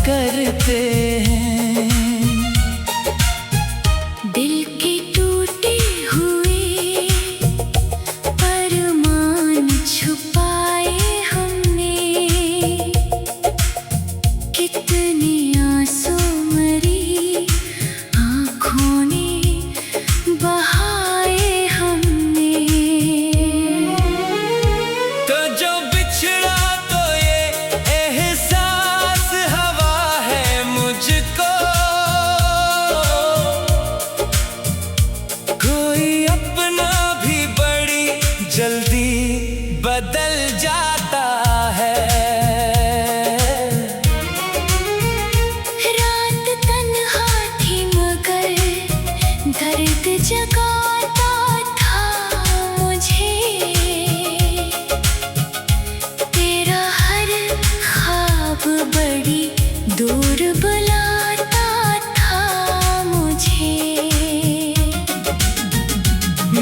करते हैं। दिल की टूटी हुई अरमान छुपाए हमने, कितनी आंसू मरी आँखों ने बहाए हमने। तो जो बिछड़ा तो ये एहसास हवा है मुझको, कोई अपना भी बड़ी जल्दी बदल जाता है। रात तन्हा थी मगर दर्द जगाता था मुझे, तेरा हर ख्वाब बड़ी दूर बुलाता था मुझे।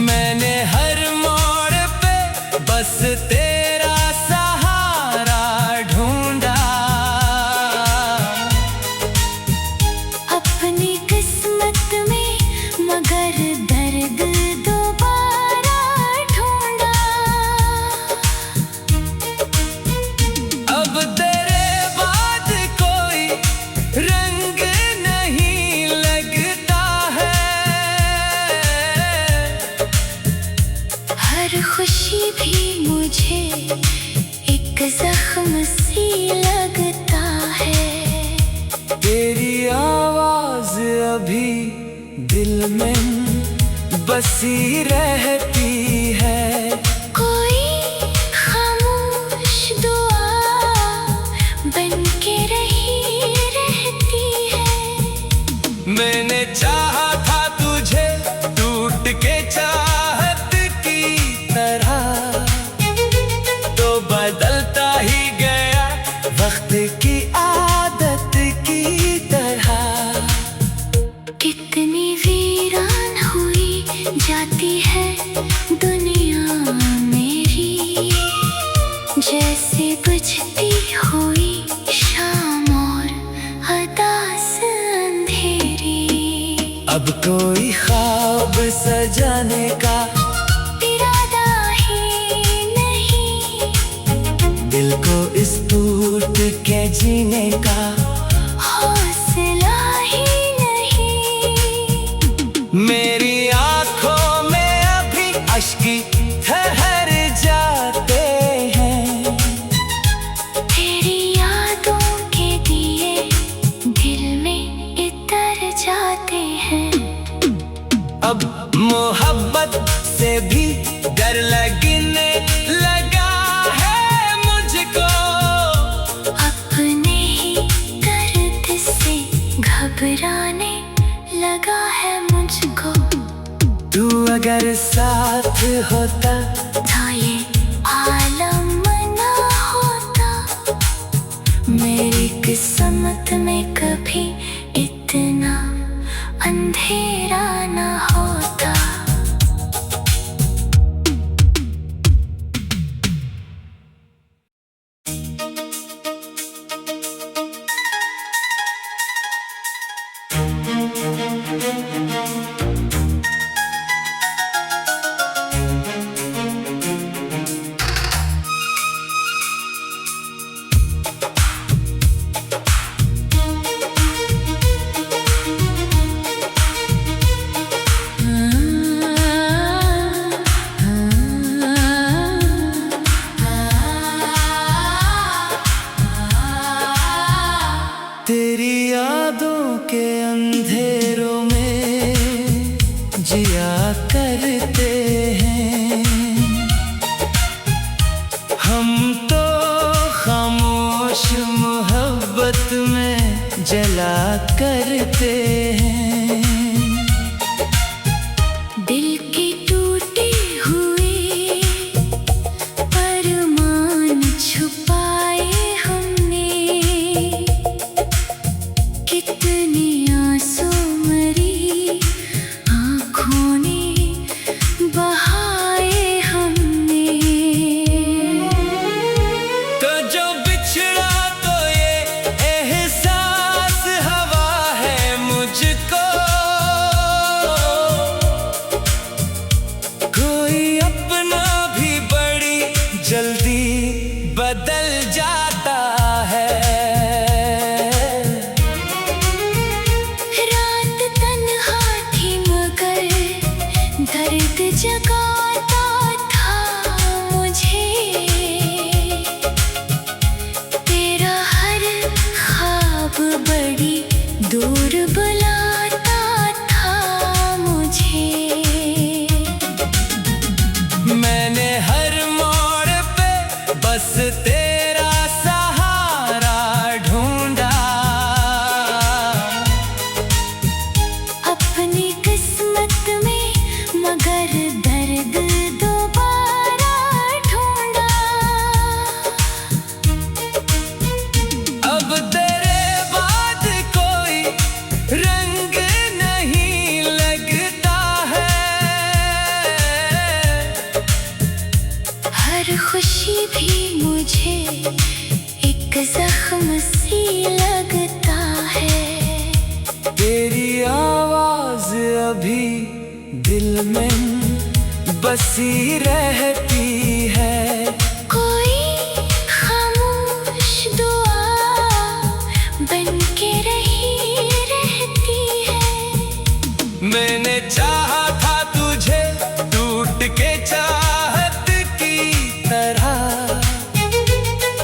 मैंने हर मोड़ पे बस तेरा सहारा ढूंढा, अपनी किस्मत में मगर दर्द दोबारा ढूंढा। अब तेरे बाद कोई रंग नहीं लगता है। हर खुशी भी मुझे एक जख्म सी लगता है। तेरी आवाज अभी दिल में बसी रहती है। कोई खामोश दुआ बन के रही रहती है। मैंने चाहा था तुझे टूट के चाहत की तरह, तो बदलता ही गया वक्त की आदत की तरह। कितनी वीरान हुई जाती है दुनिया मेरी, जैसे बुझती हुई शाम और हदास अंधेरी। अब कोई ख्वाब सजाने का इरादा ही नहीं, दिल को इस टूट के जीने का हौसला ही नहीं। मेरी आंखों में अभी अश्की ठहर जाते हैं। तेरी यादों के दिए दिल में इतर जाते हैं। अब मोहब्बत से भी डर लगने लगा है मुझको, अपने ही दर्द से घबराने लगा है मुझको। तू अगर साथ होता था ये आलम ना होता, मेरी किस्मत में कभी इतना अंधेरा ना होता। तेरी यादों के अंधेरों में जिया करते हैं हम तो, खामोश मोहब्बत में जला करते हैं। दिल की टूटी हुई अरमान छुपाए हमने, कितनी आंसू मरी आँखों ने बहाए हमने। तो जो बिछड़ा तो ये एहसास बदल जाता है। रात तन्हा थी मगर दर्द जगाता था मुझे। तेरा हर ख्वाब बड़ी दूर बुलाता था मुझे। मैंने हर मोड़ पे बस तेरा सहारा ढूंढा। अपनी किस्मत में मगर दर्द दोबारा ढूंढा। अब तेरे बाद कोई रंग नहीं लगता है। हर खुशी भी मुझे एक जख्म सी लगता है। तेरी आवाज अभी दिल में बसी रहती है। कोई खामोश दुआ बन के रही रहती है। मैंने चाहा था तुझे टूट के चाहत की तरह,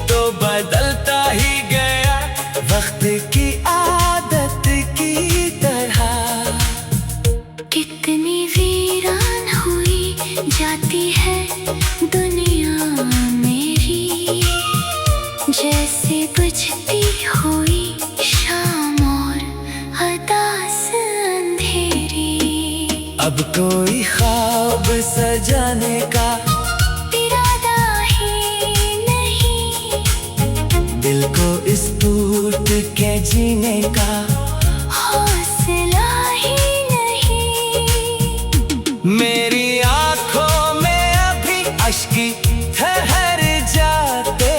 तो बदलता ही गया वक्त की आदत की तरह। कितनी वीरान हुई जाती है दुनिया मेरी, जैसे बुझती हुई शाम और हताश अंधेरी। अब कोई ख्वाब सजाने का इरादा ही नहीं, दिल को इस टूट के जीने का हौसला ही नहीं। मेरी आंखों में अभी अश्की ठहर जाते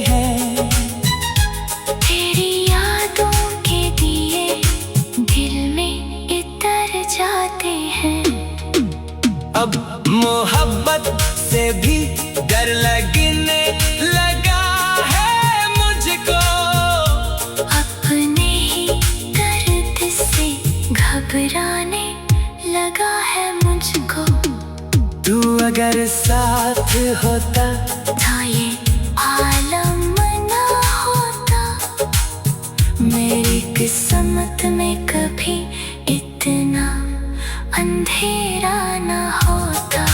हैं। तेरी यादों के दिए दिल में इतर जाते हैं। अब मोहब्बत से भी डर लगने लगा है मुझको। अपने ही दर्द से घबराने लगा है मुझको। तू अगर साथ होता था ये आलम ना होता, मेरी किस्मत में कभी इतना अंधेरा ना होता।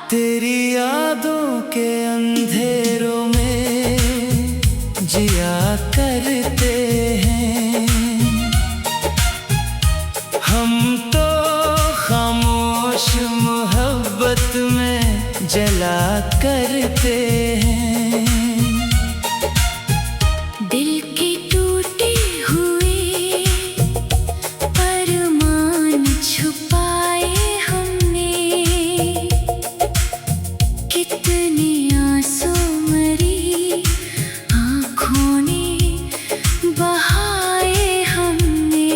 तेरी यादों के अंधेरों में जिया करते हैं हम तो। खामोश मोहब्बत में जला करते हैं। दिल की टूटी हुई अरमान छुपाए हमने। कितनी आंसू मरी आँखों ने बहाए हमने।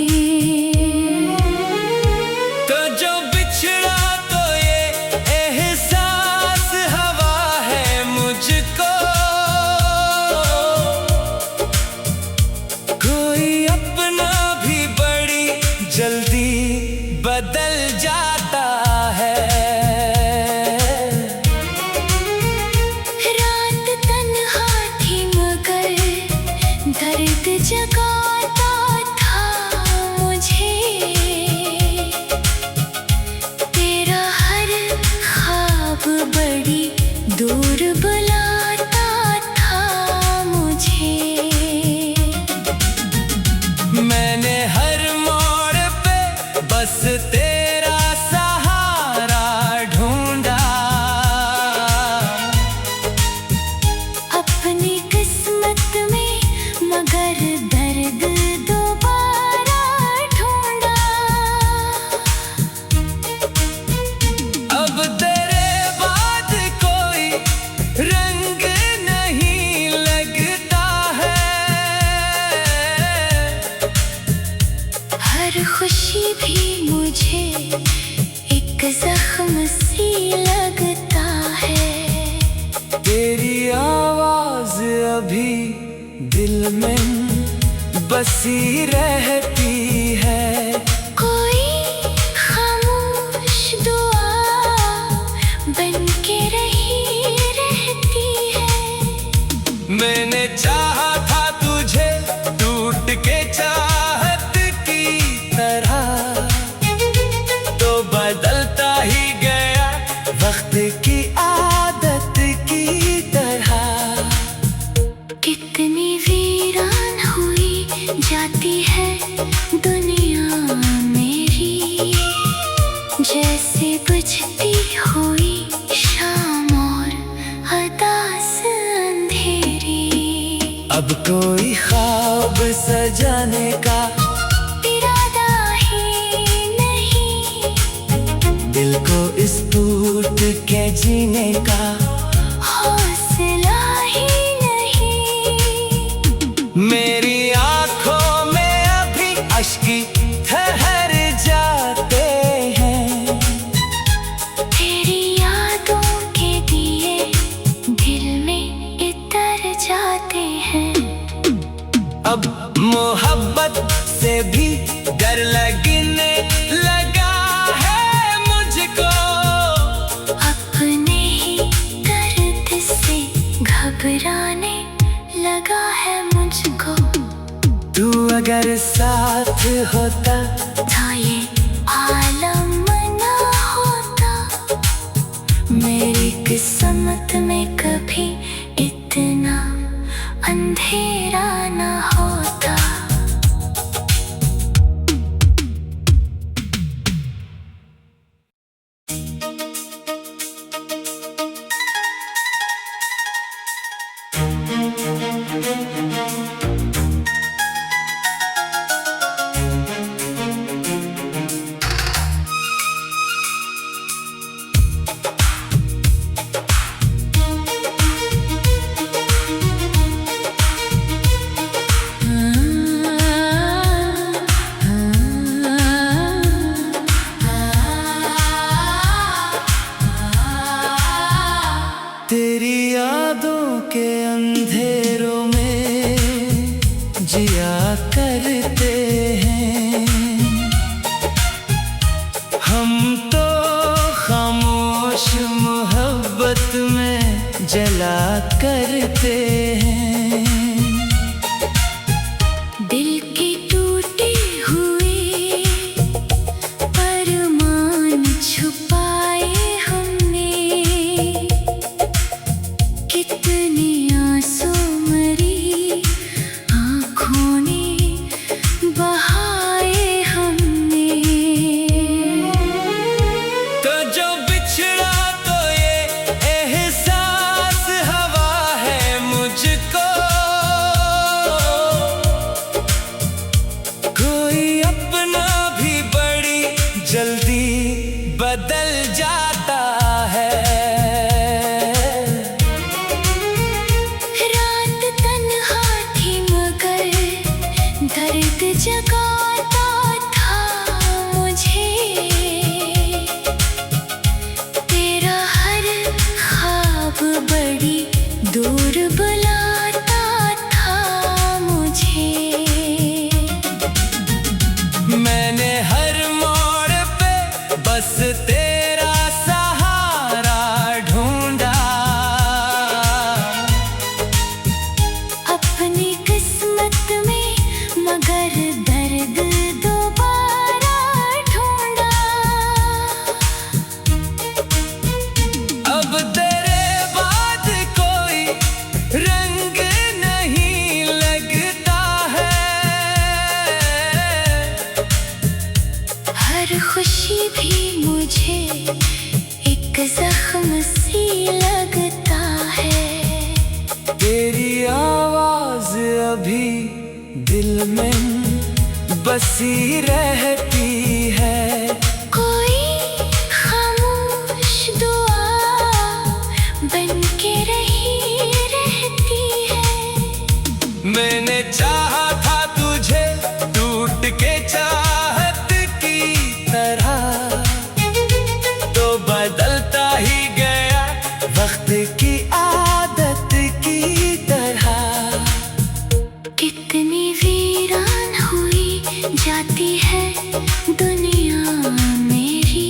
तो जो बिछड़ा तो ये एहसास हवा है। हर खुशी भी मुझे एक जख्म सी लगता है। तेरी आवाज अभी दिल में बसी रहती है। कोई खामोश दुआ बन के रही रहती है। मैंने चाहा था तुझे टूट के चाहत की तरह, तो बदलता ही गया वक्त की आदत की तरह। कितनी वीरान हुई जाती है दुनिया मेरी, जैसे बुझती हुई शाम और हताश अंधेरी। अब कोई ख्वाब सजाने का इरादा ही नहीं, दिल को इस टूट के जीने का हौसला ही नहीं। मेरी आंखों में अभी अश्की ठहर जाते हैं। तेरी यादों के दिए दिल में इतर जाते हैं। अब मोहब्बत से भी डर लगने लगा है मुझको। अपने ही दर्द से घबराने लगा है मुझको। तू अगर साथ होता था ये आलम ना होता, मेरी किस्मत में कभी इतना अंधेरा ना होता। तेरी यादों के अंधेरों में जिया करते हैं हम तो। खामोश मोहब्बत में जला करते हैं। दिल की टूटी हुई अरमान छुपाए हमने, कितनी आंसू मरी आँखों ने बहाए हमने। तो जो बिछड़ा तो ये एहसास हवा है मुझको। कोई अपना भी बड़ी जल्दी बदल जाता है। रात तन्हा थी मगर दर्द जगाता था मुझे। तेरा हर ख्वाब बड़ी दूर बुलाता था मुझे। मैंने हर मोड़ पे बस तेरा सहारा ढूंढा। अपनी किस्मत में मगर दर्द दोबारा ढूंढा। अब तेरे बाद कोई रंग नहीं लगता है। हर खुशी भी मुझे एक जख्म सी लगता है। तेरी आवाज अभी दिल में बसी रहती है। कोई खामोश दुआ बन के रही रहती है। मैंने चाहा था तुझे टूट के चाहत है दुनिया मेरी,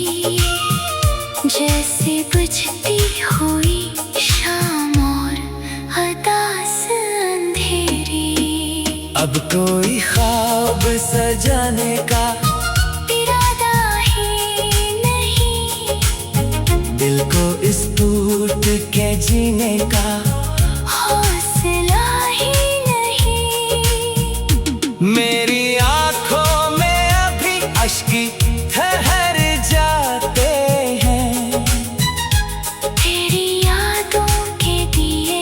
जैसे बुझती हुई शाम और उदास अंधेरी। अब कोई ख्वाब सजाने का इरादा ही नहीं, दिल को इस टूट के जीने का हौसला ही नहीं। मेरी आंखों में अभी अश्की ठहर जाते हैं, तेरी यादों के दिए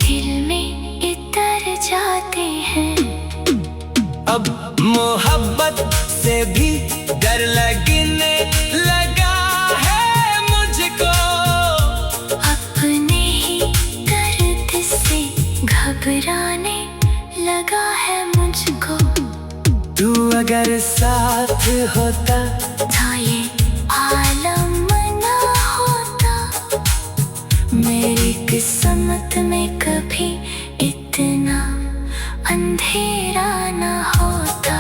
दिल में इतर जाते हैं। अब मोहब्बत से भी डर लगने लगा है मुझको, अपने ही दर्द से घबराने लगा है मुझको। तू अगर साथ होता था ये आलम ना होता, मेरी किस्मत में कभी इतना अंधेरा ना होता।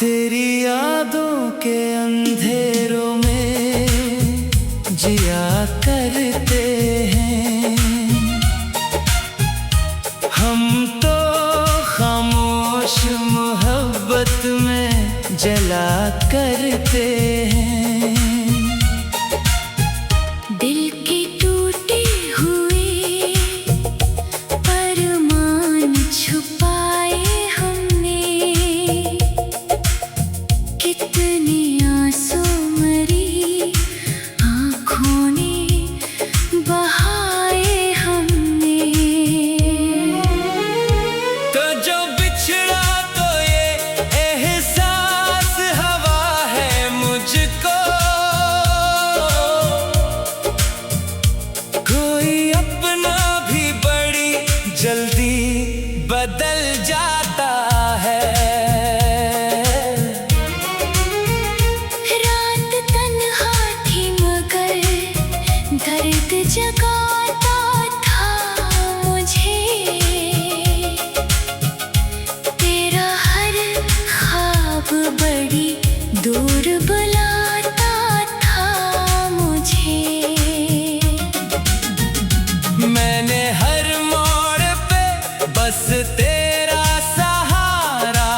तेरी यादों के अंधेरों में जिया करते हैं हम तो, खामोश मोहब्बत में जला करते हैं। दिल की टूटी हुई अरमान छुपाए हमने, कितनी आंसू मरी आँखों ने बहाए हमने। तो जो बिछड़ा तो ये एहसास हवा है मुझको, कोई अपना भी बड़ी जल्दी बदल जाता है। रात तन्हा थी मगर दर्द जगाता था मुझे, तेरा हर ख्वाब बड़ी दूर बुलाता था मुझे। मैंने हर मोड़ पे बस तेरा सहारा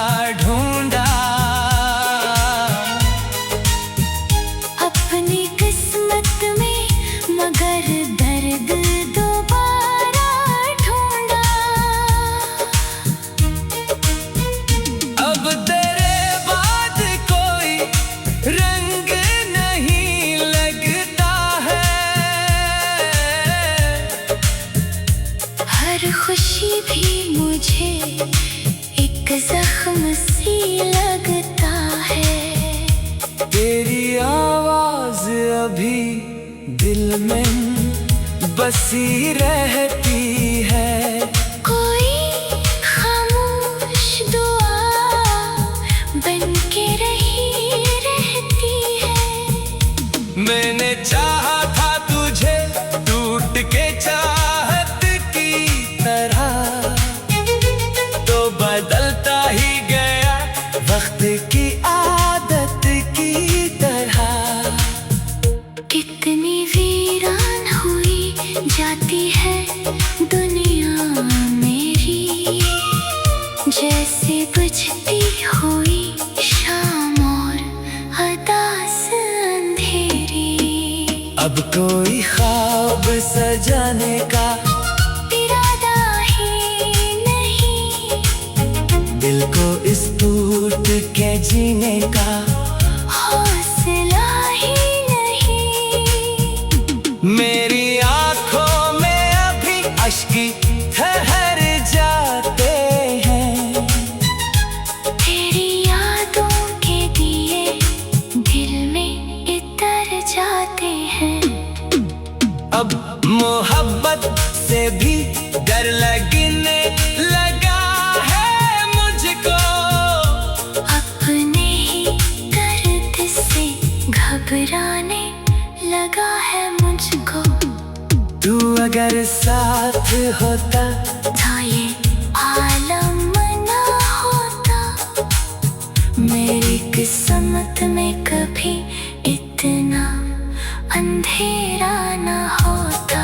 ढूंढा, अपनी किस्मत में मगर दर्द दोबारा ढूंढा। अब तेरे बाद कोई रंग नहीं लगता है, हर खुशी भी मुझे एक जख्म सी लगता है। तेरी आवाज अभी दिल में बसी रहती है, कोई खामोश दुआ बन के रही रहती है। मैंने चाहा था तुझे टूट के चाहत की तरह, तो बदलता ही गया वक्त की आदत की तरह। कितनी वीरान हुई जाती है दुनिया मेरी, जैसे बुझती हुई शाम और उदास अंधेरी। अब कोई ख्वाब सजाने का इरादा ही नहीं, दिल को इस टूट के जीने का हौसला ही नहीं। मेरी मोहब्बत से भी डर लगने लगा है मुझको। अपने ही दर्द से घबराने लगा है मुझको। तू अगर साथ होता था ये आलम ना होता, मेरी किस्मत में कभी इतना अंधेरा ना होता।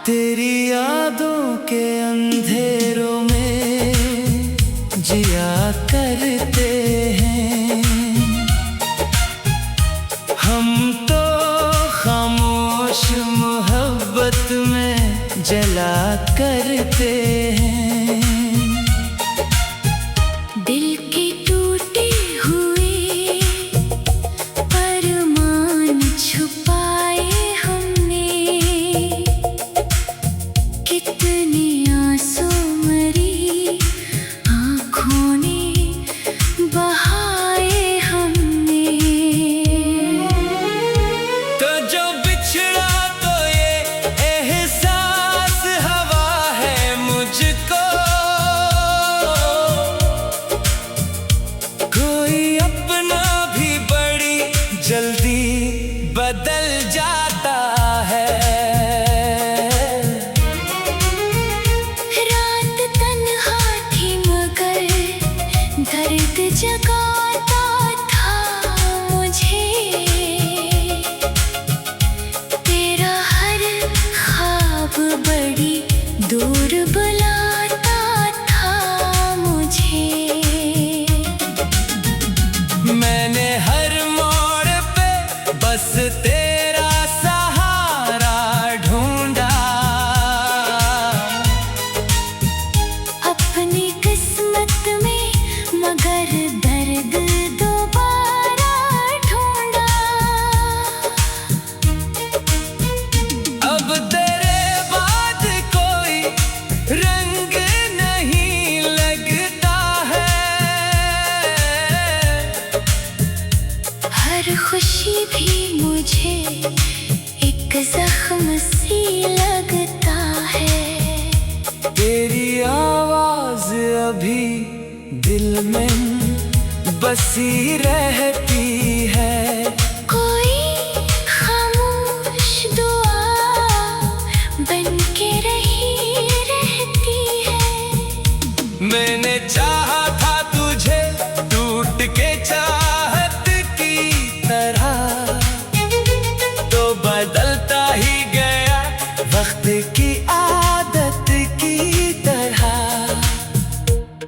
तेरी यादों के अंधेरों में जिया करते हैं हम तो, खामोश मोहब्बत में जला करते हैं। दिल की टूटी हुई अरमान छुपाए हमने, कितनी आंसू मरी आँखों ने बहाए हमने। तो जो बिछड़ा तो ये एहसास हवा है मुझको। कोई अपना भी बड़ी जल्दी बदल जाता है। रात तन्हा थी मगर दर्द जगाता था मुझे, तेरा हर ख्वाब बड़ी दूर बुलाता था मुझे। मैंने हर मोड़ पे बस तेरा सहारा ढूंढा। अपनी किस्मत में मगर दर्द दोबारा ढूंढा। अब तेरे बाद कोई रंग नहीं लगता है। हर खुशी भी मुझे एक जख्म सी लगता है। तेरी आवाज अभी दिल में बसी रहती है। कोई खामोश दुआ बन के रही रहती है। मैंने चाहा था तुझे टूट के चाहत की तरह, तो बदलता ही गया वक्त की आदत की तरह।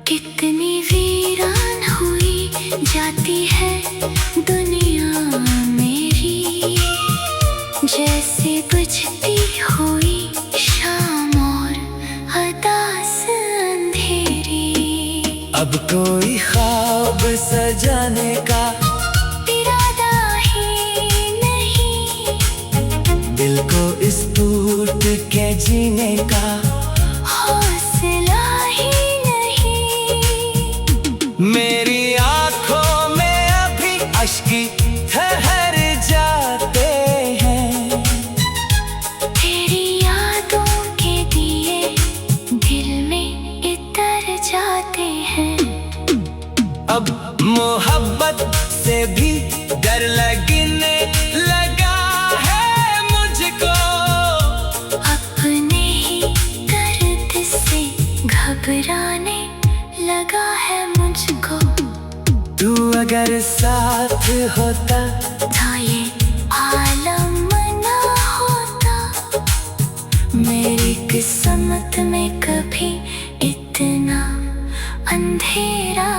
कितनी वीरान हुई जाती है दुनिया मेरी, जैसे बुझती हुई शाम और हताश अंधेरी। अब कोई ख्वाब सजाने का इरादा ही नहीं, दिल को इस टूट के जीने का हौसला ही नहीं। मेरी आंखों में अभी अश्की ठहर जाते हैं। तेरी यादों के दिए दिल में इतर जाते हैं। अब मोहब्बत से भी डर लगने लगा है मुझको। अपने ही दर्द से घबराने लगा है मुझको। तू अगर साथ होता था ये आलम ना होता, मेरी किस्मत में कभी इतना अंधेरा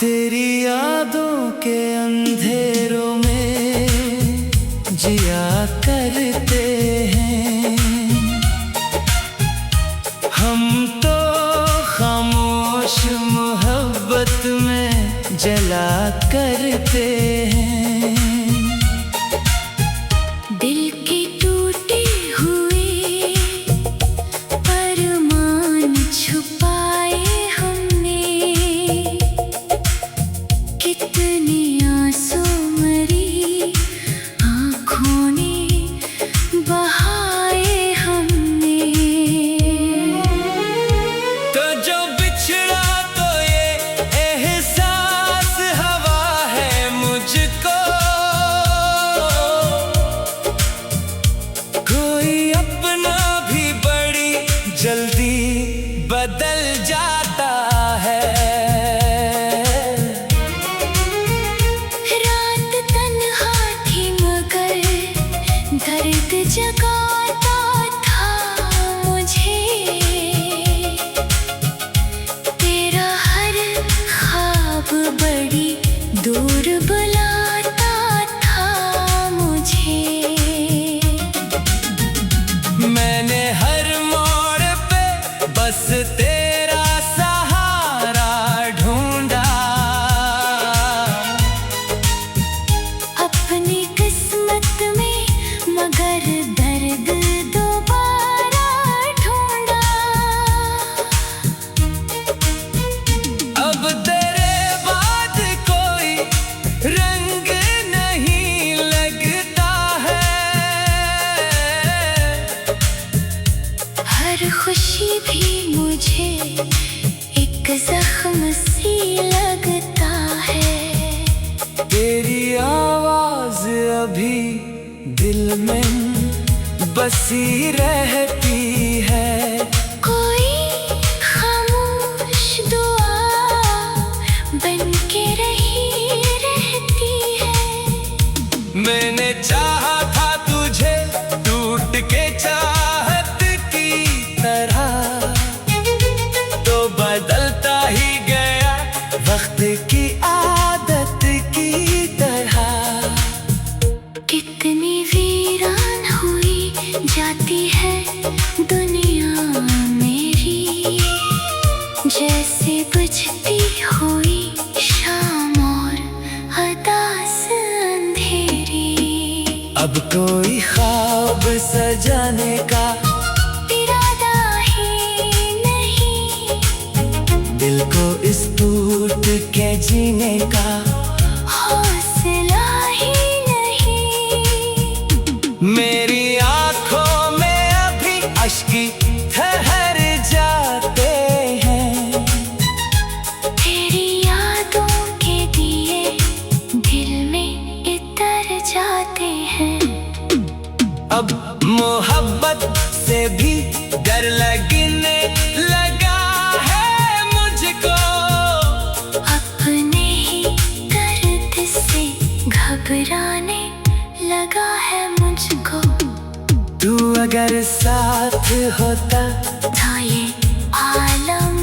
तेरी यादों के अंधेरों में जिया करते हैं हम तो, खामोश मोहब्बत में जला करते हैं। दिल की टूटी हुई अरमान छुपाए हमने, कितनी आंसू मरी आँखों ने बहाए हमने। तो जो बिछड़ा तो ये एहसास हवा है मुझको, कोई अपना भी बड़ी जल्दी बदल जाता है। रात तन्हा थी मगर दर्द जगाता था मुझे, तेरा हर ख्वाब बड़ी दूर बुलाता था मुझे। मैंने हर मोड़ पे बस तेरा सहारा ढूंढा, अपनी किस्मत में मगर दर्द दोबारा ढूंढा। अब तेरे बाद कोई रंग नहीं लगता है, हर खुशी भी मुझे एक जख्म सी लगता है। तेरी आवाज अभी दिल में बसी रहती है। कोई खामोश दुआ बन के रही रहती है। मैंने चाहा था तुझे टूट के चाहत की तरह, तो बदलता ही गया वक्त की आदत की तरह। कितनी वीरान हुई जाती है दुनिया मेरी, जैसे बुझती हुई शाम और हताश अंधेरी। अब कोई ख्वाब सजाने का इरादा ही नहीं, दिल को इस टूट के जीने का हौसला ही नहीं। मेरी आंखों में अभी अश्की ठहर जाते हैं। तेरी यादों के दिए दिल में इतर जाते हैं। अब मोहब्बत से भी डर लगने लगा है मुझको, अपने ही दर्द से घबराने लगा है मुझको। तू अगर साथ होता था ये आलम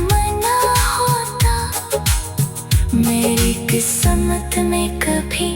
ना होता, मेरी किस्मत में कभी